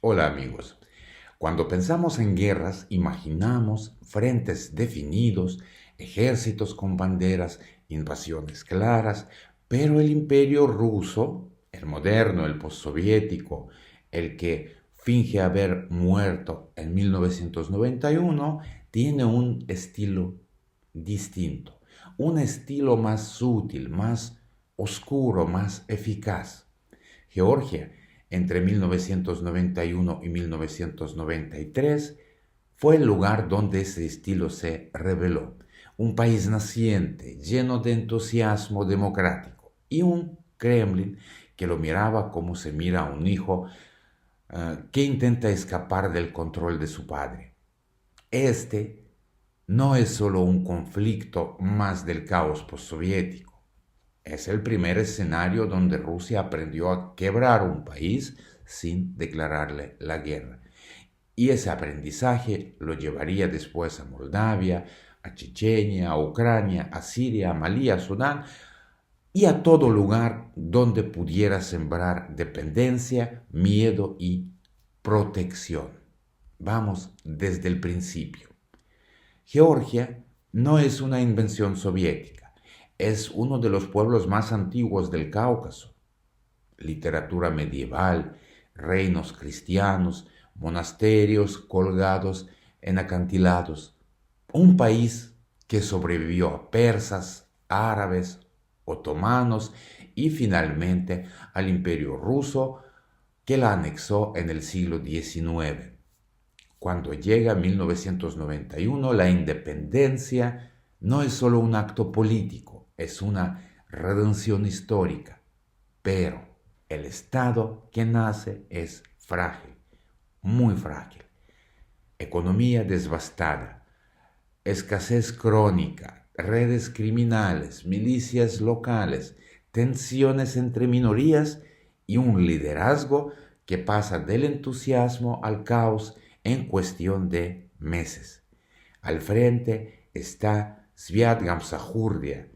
Hola amigos. Cuando pensamos en guerras, imaginamos frentes definidos, ejércitos con banderas, invasiones claras, pero el imperio ruso, el moderno, el postsoviético, el que finge haber muerto en 1991, tiene un estilo distinto, un estilo más sutil, más oscuro, más eficaz. Georgia, entre 1991 y 1993, fue el lugar donde ese estilo se reveló. Un país naciente, lleno de entusiasmo democrático, y un Kremlin que lo miraba como se mira a un hijo que intenta escapar del control de su padre. Este no es solo un conflicto más del caos postsoviético. Es el primer escenario donde Rusia aprendió a quebrar un país sin declararle la guerra. Y ese aprendizaje lo llevaría después a Moldavia, a Chechenia, a Ucrania, a Siria, a Malí, a Sudán y a todo lugar donde pudiera sembrar dependencia, miedo y protección. Vamos desde el principio. Georgia no es una invención soviética, es uno de los pueblos más antiguos del Cáucaso. Literatura medieval, reinos cristianos, monasterios colgados en acantilados. Un país que sobrevivió a persas, árabes, otomanos y finalmente al imperio ruso que la anexó en el siglo XIX. Cuando llega 1991, la independencia no es solo un acto político, es una redención histórica. Pero el Estado que nace es frágil, muy frágil. Economía devastada, escasez crónica, redes criminales, milicias locales, tensiones entre minorías y un liderazgo que pasa del entusiasmo al caos en cuestión de meses. Al frente está Sviat Gamsajurdia,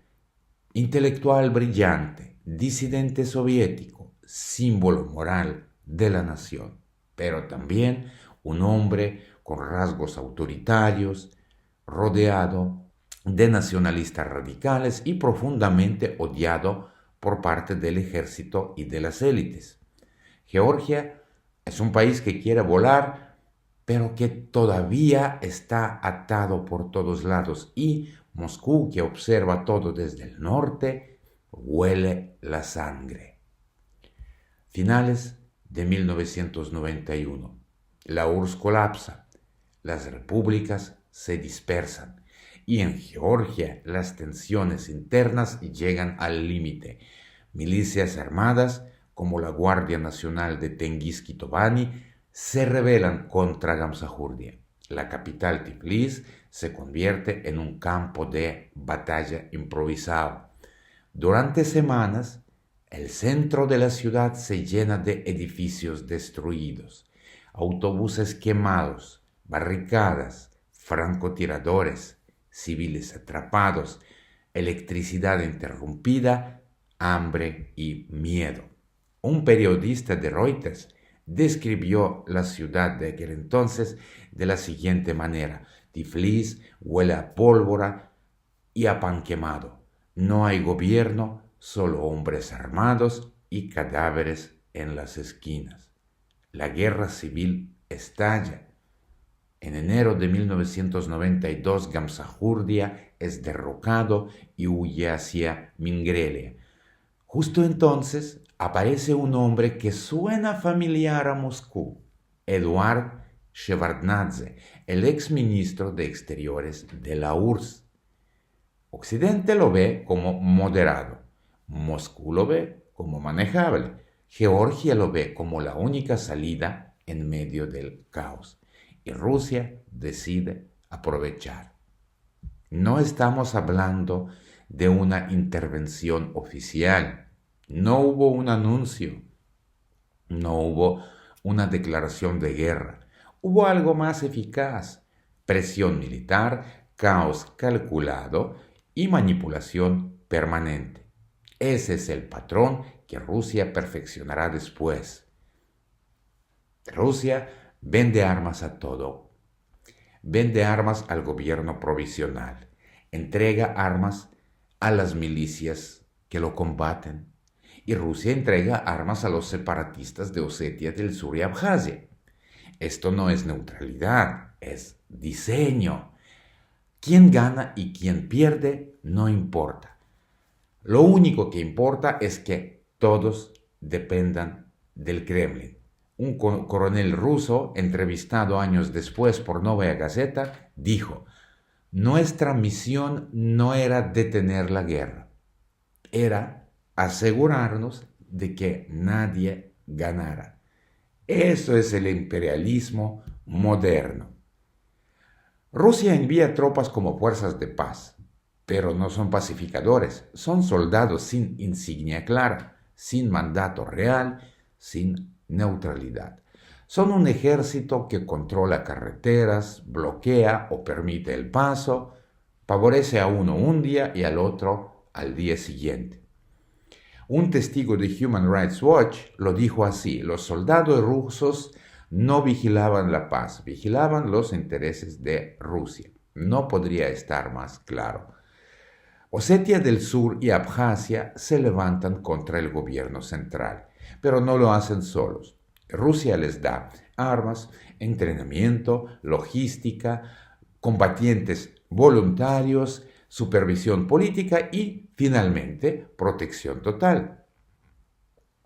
intelectual brillante, disidente soviético, símbolo moral de la nación, pero también un hombre con rasgos autoritarios, rodeado de nacionalistas radicales y profundamente odiado por parte del ejército y de las élites. Georgia es un país que quiere volar, pero que todavía está atado por todos lados y Moscú, que observa todo desde el norte, huele la sangre. Finales de 1991. La URSS colapsa, las repúblicas se dispersan y en Georgia las tensiones internas llegan al límite. Milicias armadas como la Guardia Nacional de Tengiz Kitovani se rebelan contra Gamsajurdia. La capital Tiflis se convierte en un campo de batalla improvisado. Durante semanas, el centro de la ciudad se llena de edificios destruidos, autobuses quemados, barricadas, francotiradores, civiles atrapados, electricidad interrumpida, hambre y miedo. Un periodista de Reuters describió la ciudad de aquel entonces de la siguiente manera: Tiflis huele a pólvora y a pan quemado. No hay gobierno, solo hombres armados y cadáveres en las esquinas. La guerra civil estalla. En enero de 1992, Gamsajurdia es derrocado y huye hacia Mingrelia. Justo entonces aparece un hombre que suena familiar a Moscú, Eduard Shevardnadze, el exministro de Exteriores de la URSS. Occidente lo ve como moderado, Moscú lo ve como manejable, Georgia lo ve como la única salida en medio del caos y Rusia decide aprovechar. No estamos hablando de una intervención oficial, no hubo un anuncio, no hubo una declaración de guerra, hubo algo más eficaz: presión militar, caos calculado y manipulación permanente. Ese es el patrón que Rusia perfeccionará después. Rusia vende armas a todo. Vende armas al gobierno provisional. Entrega armas a las milicias que lo combaten. Y Rusia entrega armas a los separatistas de Osetia del Sur y Abjasia. Esto no es neutralidad, es diseño. Quién gana y quién pierde no importa. Lo único que importa es que todos dependan del Kremlin. Un coronel ruso, entrevistado años después por Novaya Gazeta, dijo: nuestra misión no era detener la guerra, era asegurarnos de que nadie ganara. Eso es el imperialismo moderno. Rusia envía tropas como fuerzas de paz, pero no son pacificadores, son soldados sin insignia clara, sin mandato real, sin neutralidad. Son un ejército que controla carreteras, bloquea o permite el paso, favorece a uno un día y al otro al día siguiente. Un testigo de Human Rights Watch lo dijo así: los soldados rusos no vigilaban la paz, vigilaban los intereses de Rusia. No podría estar más claro. Osetia del Sur y Abjasia se levantan contra el gobierno central, pero no lo hacen solos. Rusia les da armas, entrenamiento, logística, combatientes voluntarios, supervisión política y, finalmente, protección total.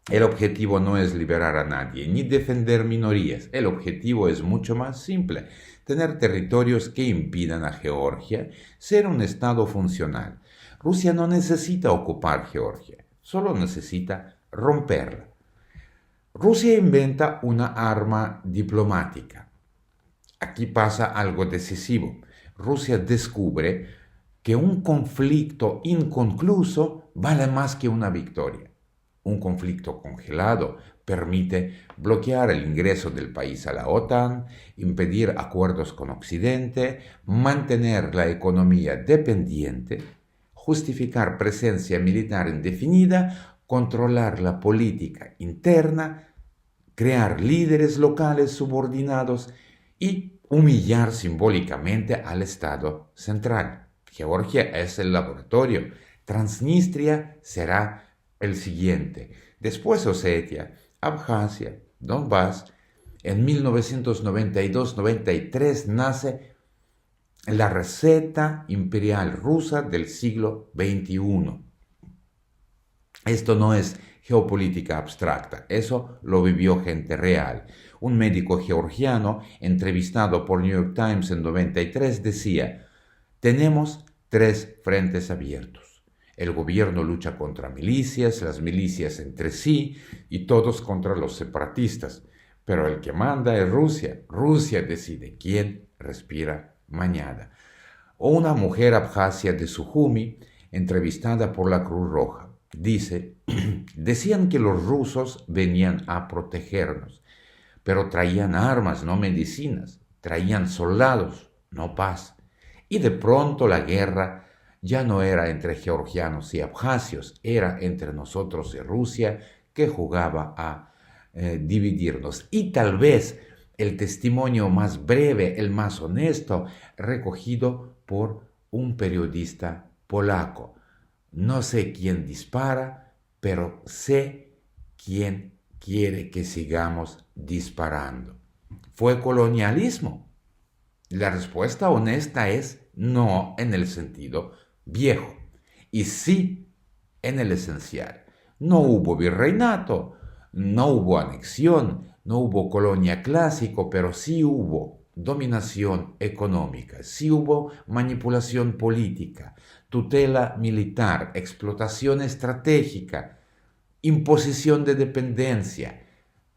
El objetivo no es liberar a nadie ni defender minorías. El objetivo es mucho más simple: tener territorios que impidan a Georgia ser un estado funcional. Rusia no necesita ocupar Georgia, solo necesita romperla. Rusia inventa una arma diplomática. Aquí pasa algo decisivo. Rusia descubre que un conflicto inconcluso vale más que una victoria. Un conflicto congelado permite bloquear el ingreso del país a la OTAN, impedir acuerdos con Occidente, mantener la economía dependiente, justificar presencia militar indefinida, controlar la política interna, crear líderes locales subordinados y humillar simbólicamente al Estado central. Georgia es el laboratorio. Transnistria será el siguiente. Después Osetia, Abjasia, Donbass. En 1992-93 nace la receta imperial rusa del siglo XXI. Esto no es geopolítica abstracta, eso lo vivió gente real. Un médico georgiano entrevistado por New York Times en 93 decía: tenemos 3 frentes abiertos. El gobierno lucha contra milicias, las milicias entre sí y todos contra los separatistas. Pero el que manda es Rusia. Rusia decide quién respira mañana. O una mujer abjasia de Sujumi, entrevistada por la Cruz Roja, dice: decían que los rusos venían a protegernos, pero traían armas, no medicinas, traían soldados, no paz. Y de pronto la guerra ya no era entre georgianos y abjasios, era entre nosotros y Rusia, que jugaba a dividirnos. Y tal vez el testimonio más breve, el más honesto, recogido por un periodista polaco: no sé quién dispara, pero sé quién quiere que sigamos disparando. ¿Fue colonialismo? La respuesta honesta es no, en el sentido viejo, y sí en el esencial. No hubo virreinato, no hubo anexión, no hubo colonia clásico, pero sí hubo dominación económica, sí hubo manipulación política, tutela militar, explotación estratégica, imposición de dependencia,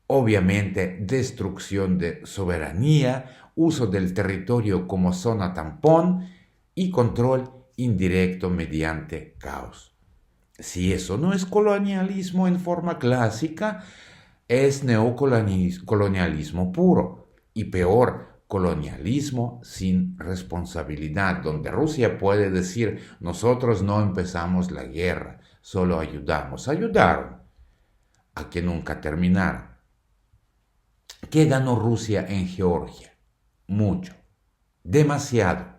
obviamente destrucción de soberanía, uso del territorio como zona tampón y control indirecto mediante caos. Si eso no es colonialismo en forma clásica, es neocolonialismo puro y peor, colonialismo sin responsabilidad, donde Rusia puede decir: nosotros no empezamos la guerra, solo ayudamos. Ayudaron a que nunca terminara. ¿Qué ganó Rusia en Georgia? Mucho, demasiado.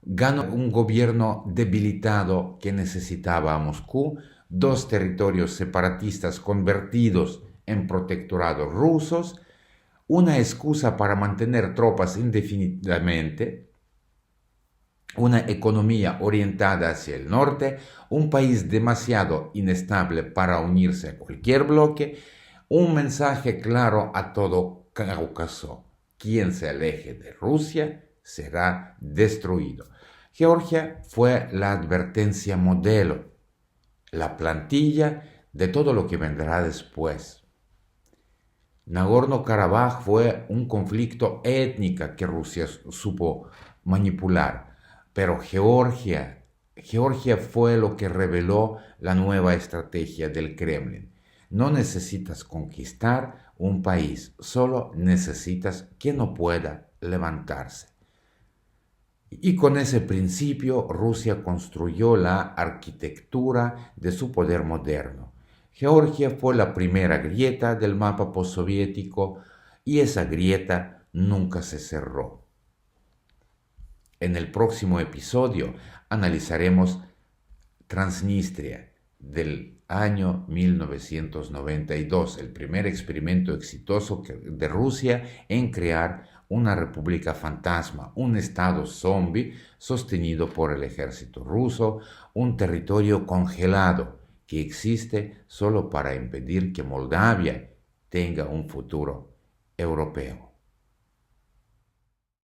Ganó un gobierno debilitado que necesitaba a Moscú, dos territorios separatistas convertidos en protectorados rusos, una excusa para mantener tropas indefinidamente, una economía orientada hacia el norte, un país demasiado inestable para unirse a cualquier bloque, un mensaje claro a todo Cáucaso: quien se aleje de Rusia será destruido. Georgia fue la advertencia modelo, la plantilla de todo lo que vendrá después. Nagorno-Karabaj fue un conflicto étnico que Rusia supo manipular, pero Georgia fue lo que reveló la nueva estrategia del Kremlin. No necesitas conquistar un país, solo necesitas que no pueda levantarse. Y con ese principio Rusia construyó la arquitectura de su poder moderno. Georgia fue la primera grieta del mapa postsoviético y esa grieta nunca se cerró. En el próximo episodio analizaremos Transnistria del año 1992, el primer experimento exitoso de Rusia en crear una república fantasma, un estado zombie sostenido por el ejército ruso, un territorio congelado que existe solo para impedir que Moldavia tenga un futuro europeo.